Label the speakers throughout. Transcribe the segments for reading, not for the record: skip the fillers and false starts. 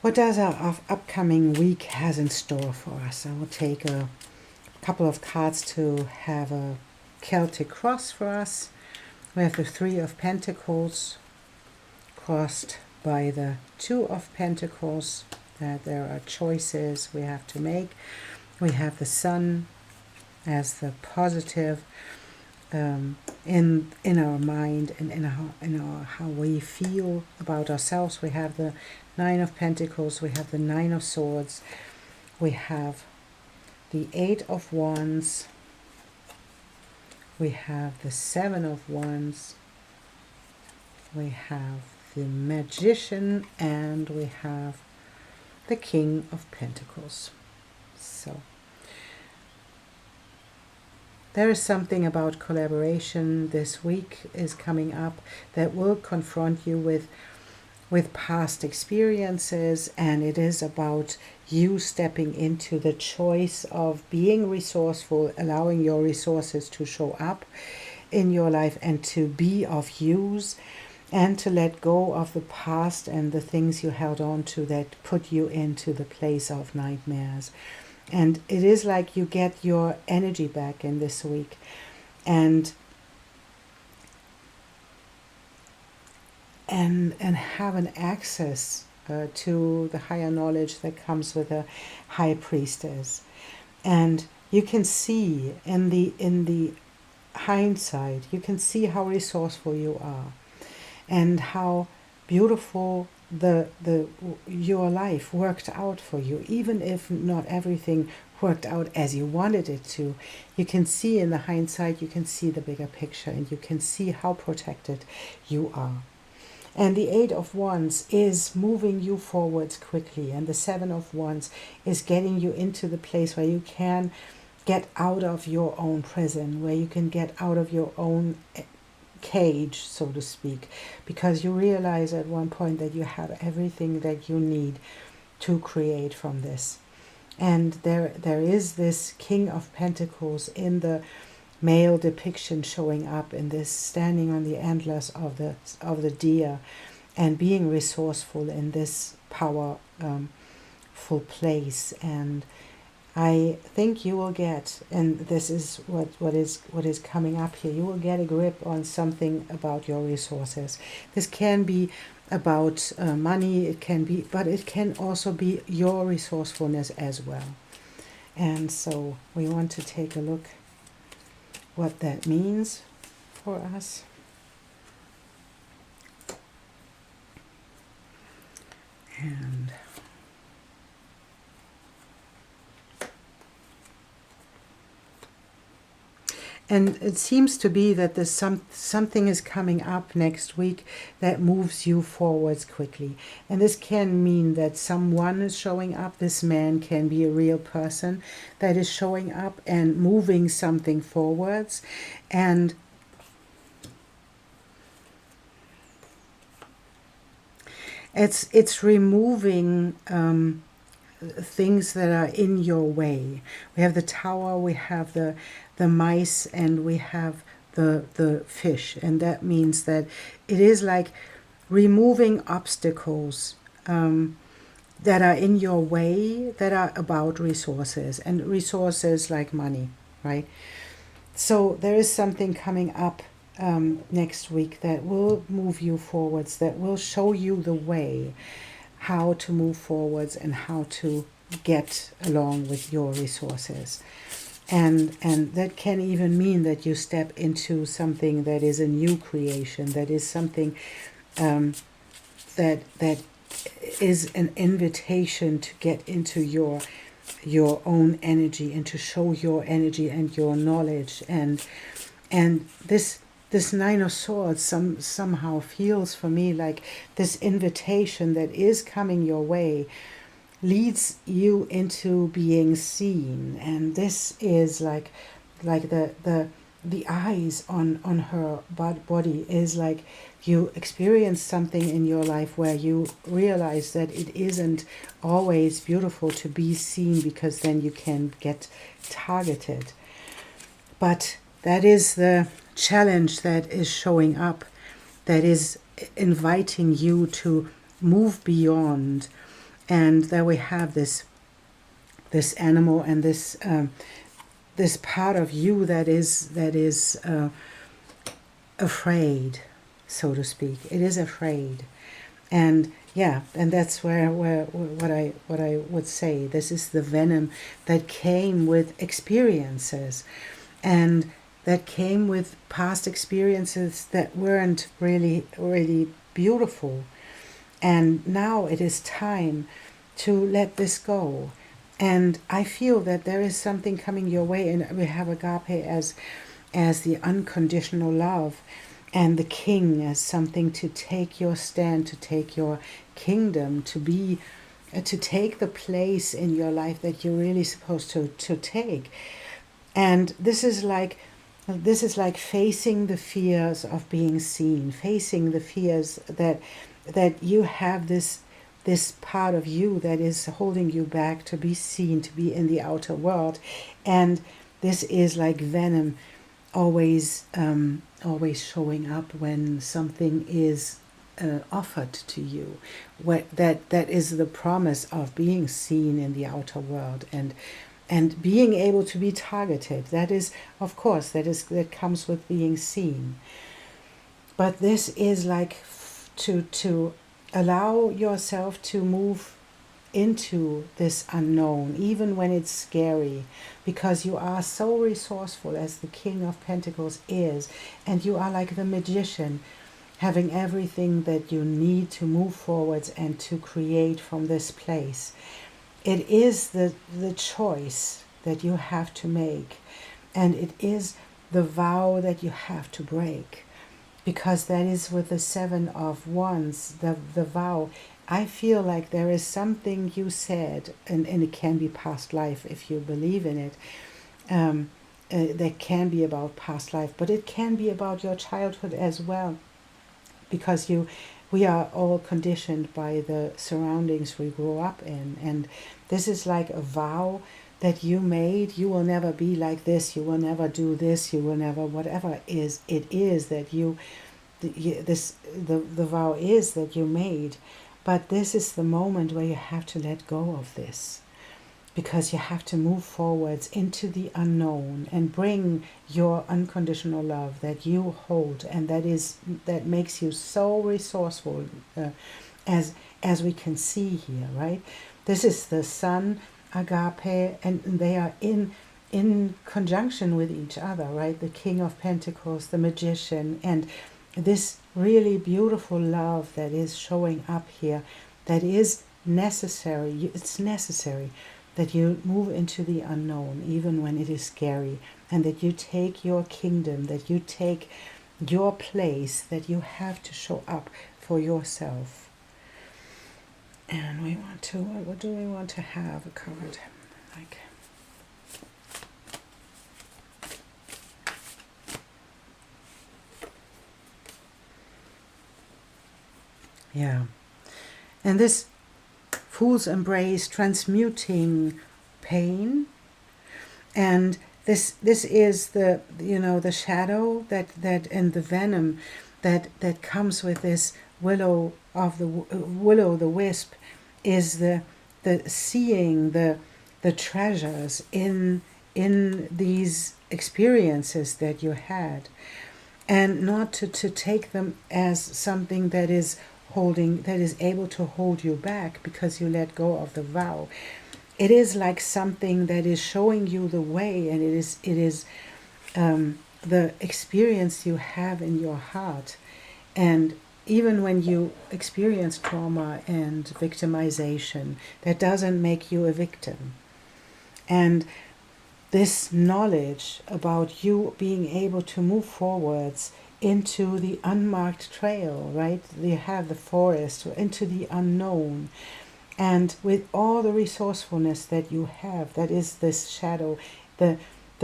Speaker 1: what does our upcoming week has in store for us? I will take a couple of cards to have a Celtic cross for us. We have the Three of Pentacles crossed by the Two of Pentacles, that there are choices we have to make. We have the Sun as the positive in our mind and in our how we feel about ourselves. We have the Nine of Pentacles, we have the Nine of Swords, we have the Eight of Wands, we have the Seven of Wands, we have the Magician, and we have the King of Pentacles. So there is something about collaboration this week is coming up that will confront you with past experiences, and it is about you stepping into the choice of being resourceful, allowing your resources to show up in your life and to be of use, and to let go of the past and the things you held on to that put you into the place of nightmares. And it is like you get your energy back in this week, and have an access to the higher knowledge that comes with a high priestess. And you can see in the hindsight, you can see how resourceful you are and how beautiful your life worked out for you, even if not everything worked out as you wanted it to. You can see in the hindsight, you can see the bigger picture, and you can see how protected you are. And the Eight of Wands is moving you forwards quickly, and the Seven of Wands is getting you into the place where you can get out of your own prison, where you can get out of your own cage, so to speak, because you realize at one point that you have everything that you need to create from this. And there is this King of Pentacles in the male depiction showing up in this, standing on the antlers of the deer and being resourceful in this powerful place. And I think you will get, and this is what is coming up here, you will get a grip on something about your resources. This can be about money, it can be, but it can also be your resourcefulness as well. And so we want to take a look what that means for us. And it seems to be that there's something is coming up next week that moves you forwards quickly. And this can mean that someone is showing up. This man can be a real person that is showing up and moving something forwards. And it's removing things that are in your way. We have the Tower, we have the mice, and we have the fish. And that means that it is like removing obstacles that are in your way, that are about resources, and resources like money, right? So there is something coming up next week that will move you forwards, that will show you the way how to move forwards and how to get along with your resources. And that can even mean that you step into something that is a new creation, that is something that is an invitation to get into your own energy and to show your energy and your knowledge. And this Nine of Swords somehow feels for me like this invitation that is coming your way leads you into being seen. And this is like the eyes on her body is like you experience something in your life where you realize that it isn't always beautiful to be seen, because then you can get targeted. But that is the challenge that is showing up, that is inviting you to move beyond And there we have this animal and this part of you that is afraid, so to speak. It is afraid. And yeah, and that's where what I would say. This is the venom that came with experiences, and that came with past experiences that weren't really beautiful. And now it is time to let this go. And I feel that there is something coming your way, and we have agape as the unconditional love, and the king as something to take your stand, to take your kingdom, to take the place in your life that you're really supposed to take. And this is like facing the fears of being seen, facing the fears that you have this part of you that is holding you back to be seen, to be in the outer world. And this is like venom always showing up when something is offered to you. That is the promise of being seen in the outer world and being able to be targeted. That is, of course, that comes with being seen. But this is like to allow yourself to move into this unknown, even when it's scary, because you are so resourceful, as the King of Pentacles is, and you are like the magician, having everything that you need to move forwards and to create from this place. It is the choice that you have to make, and it is the vow that you have to break, because that is with the Seven of Wands, the vow. I feel like there is something you said, and it can be past life if you believe in it. That can be about past life, but it can be about your childhood as well, because we are all conditioned by the surroundings we grew up in, and this is like a vow that you made. You will never be like this. You will never do this. You will never whatever it is that the vow is that you made. But this is the moment where you have to let go of this, because you have to move forwards into the unknown and bring your unconditional love that you hold, and that makes you so resourceful, as we can see here, right? This is the Sun, agape, and they are in conjunction with each other, right? The King of Pentacles, the Magician, and this really beautiful love that is showing up here, that is necessary. It's necessary that you move into the unknown, even when it is scary, and that you take your kingdom, that you take your place, that you have to show up for yourself. And we want to, what do we want to have a card? Like, yeah. And this Fool's Embrace, transmuting pain. And this is the, the shadow that and the venom that comes with this willow the wisp, is the seeing the treasures in these experiences that you had, and not to take them as something that is able to hold you back because you let go of the vow. It is like something that is showing you the way, and it is the experience you have in your heart. And even when you experience trauma and victimization, that doesn't make you a victim. And this knowledge about you being able to move forwards into the unmarked trail, right? You have the forest, into the unknown. And with all the resourcefulness that you have, that is this shadow, the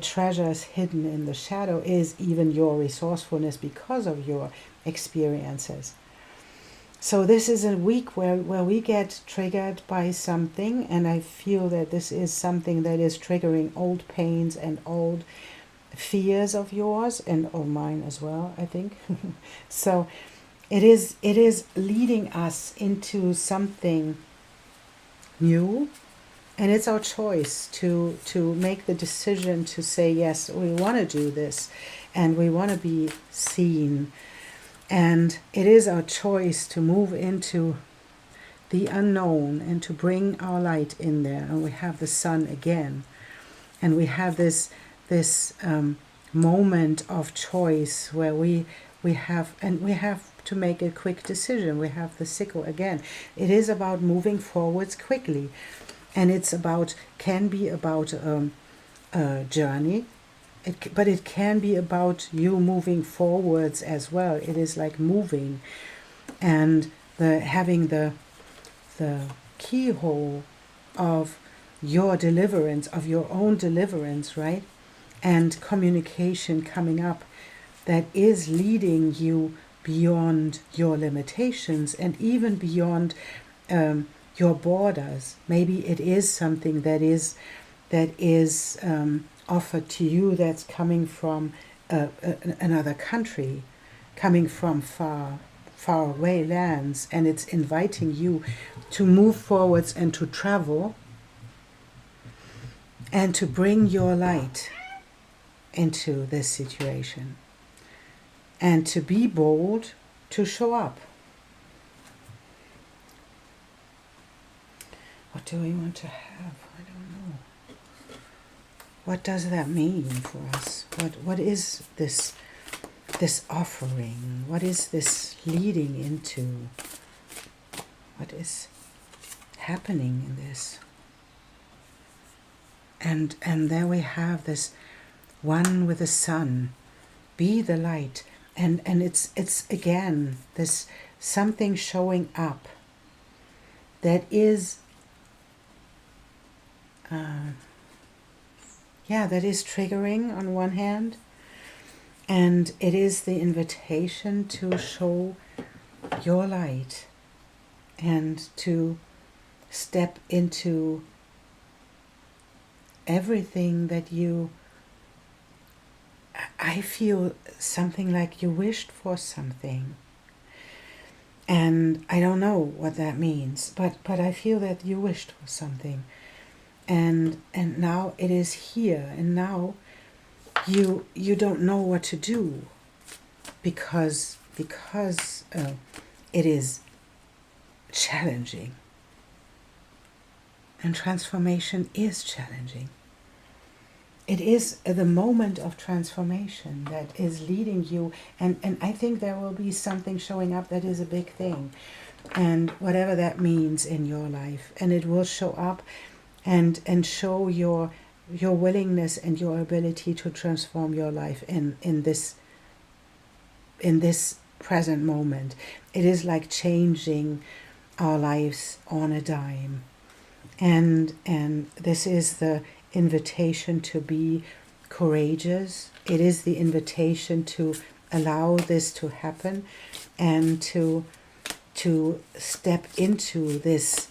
Speaker 1: treasures hidden in the shadow is even your resourcefulness because of your experiences. So this is a week where we get triggered by something, and I feel that this is something that is triggering old pains and old fears of yours, and of mine as well, I think. So it is leading us into something new. And it's our choice to make the decision to say, yes, we want to do this and we want to be seen. And it is our choice to move into the unknown and to bring our light in there. And we have the sun again. And we have this moment of choice where we have to make a quick decision. We have the sickle again. It is about moving forwards quickly. And can be about a journey, but it can be about you moving forwards as well. It is like moving, and having the keyhole of your deliverance, of your own deliverance, right? And communication coming up that is leading you beyond your limitations and even beyond your borders. Maybe it is something that is offered to you that's coming from another country, coming from far away lands, and it's inviting you to move forwards and to travel and to bring your light into this situation and to be bold, to show up. What do we want to have? I don't know. What does that mean for us? What is this offering? What is this leading into? What is happening in this? And there we have this one with the sun. Be the light. And it's again this something showing up that is that is triggering on one hand, and it is the invitation to show your light and to step into everything that I feel something like you wished for something. And I don't know what that means, but I feel that you wished for something. And now it is here, and now you don't know what to do because it is challenging, and transformation is challenging. It is the moment of transformation that is leading you, and I think there will be something showing up that is a big thing, and whatever that means in your life, and it will show up and show your willingness and your ability to transform your life in this present moment. It is like changing our lives on a dime, and this is the invitation to be courageous. It is the invitation to allow this to happen and to step into this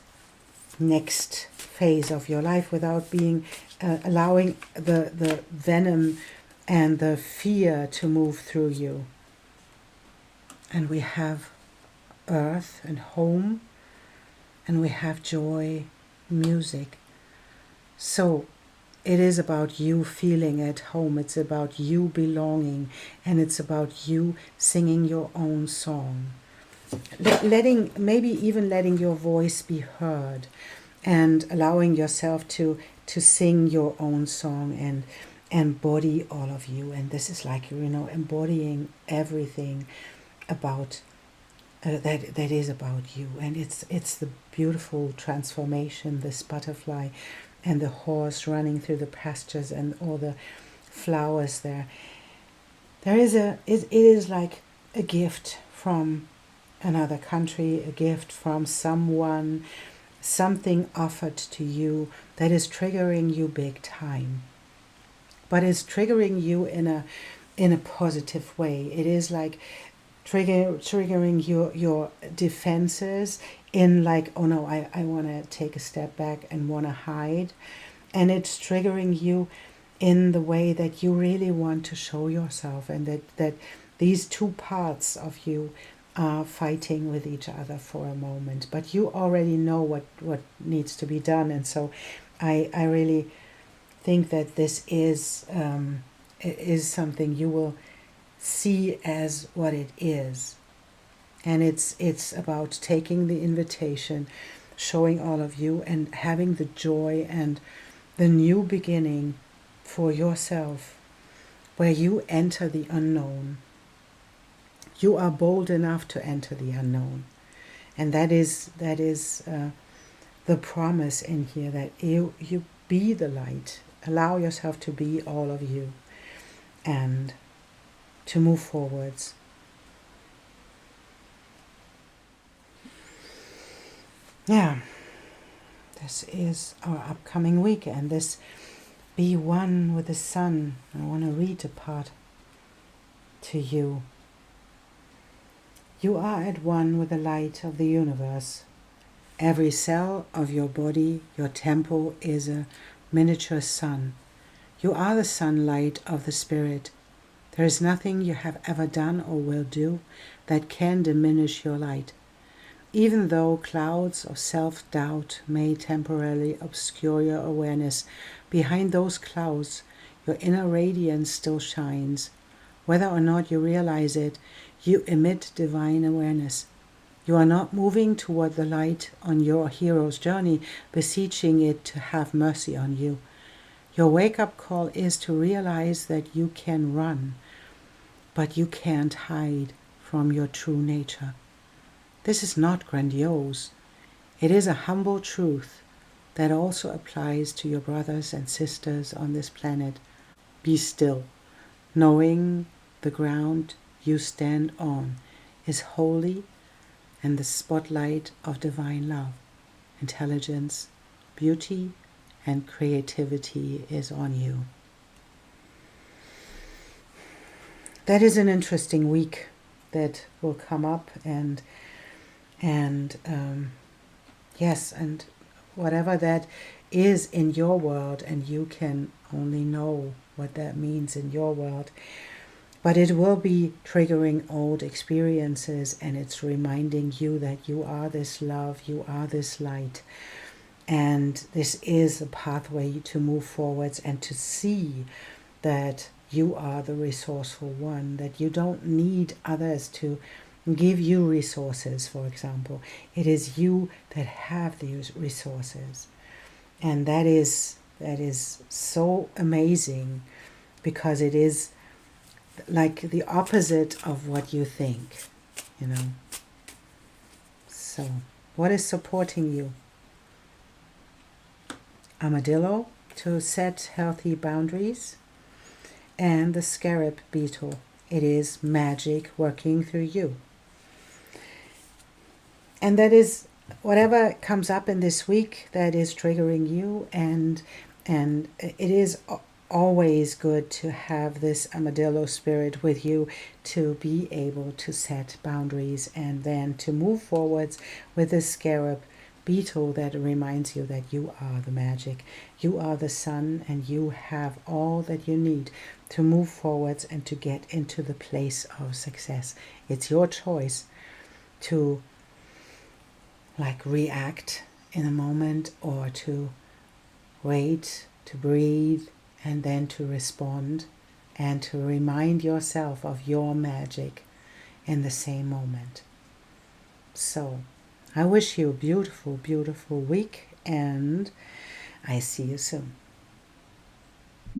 Speaker 1: next phase of your life without being allowing the venom and the fear to move through you. And we have earth and home, and we have joy, music. So it is about you feeling at home. It's about you belonging, and it's about you singing your own song. Maybe even letting your voice be heard, and allowing yourself to sing your own song and embody all of you. And this is like, embodying everything about that is about you. And it's the beautiful transformation, this butterfly and the horse running through the pastures and all the flowers there. It is like a gift from another country, a gift from someone, something offered to you that is triggering you big time, but it's triggering you in a positive way. It is like triggering your defenses in like, oh no, I want to take a step back and want to hide, and it's triggering you in the way that you really want to show yourself, and that these two parts of you are fighting with each other for a moment, but you already know what needs to be done. And so I really think that this is something you will see as what it is. And it's about taking the invitation, showing all of you, and having the joy and the new beginning for yourself, where you enter the unknown. You are bold enough to enter the unknown. And that is the promise in here, that you be the light. Allow yourself to be all of you and to move forwards. Yeah, this is our upcoming week, and this be one with the sun. I want to read a part to you. You are at one with the light of the universe. Every cell of your body, your temple, is a miniature sun. You are the sunlight of the spirit. There is nothing you have ever done or will do that can diminish your light. Even though clouds of self-doubt may temporarily obscure your awareness, behind those clouds, your inner radiance still shines. Whether or not you realize it, you emit divine awareness. You are not moving toward the light on your hero's journey, beseeching it to have mercy on you. Your wake-up call is to realize that you can run, but you can't hide from your true nature. This is not grandiose. It is a humble truth that also applies to your brothers and sisters on this planet. Be still, knowing the ground you stand on is holy and the spotlight of divine love, intelligence, beauty, and creativity is on you. That is an interesting week that will come up, and yes, and whatever that is in your world, and you can only know what that means in your world, but it will be triggering old experiences, and it's reminding you that you are this love, you are this light, and this is a pathway to move forwards and to see that you are the resourceful one, that you don't need others to give you resources, for example. It is you that have these resources. And that is so amazing, because it is like the opposite of what you think, you know. So, what is supporting you? Armadillo, to set healthy boundaries, and the scarab beetle. It is magic working through you. And that is whatever comes up in this week that is triggering you, and it is always good to have this armadillo spirit with you, to be able to set boundaries and then to move forwards with this scarab beetle that reminds you that you are the magic, you are the sun, and you have all that you need to move forwards and to get into the place of success. It's your choice to react in a moment, or to wait, to breathe, and then to respond, and to remind yourself of your magic in the same moment. So, I wish you a beautiful, beautiful week, and I see you soon.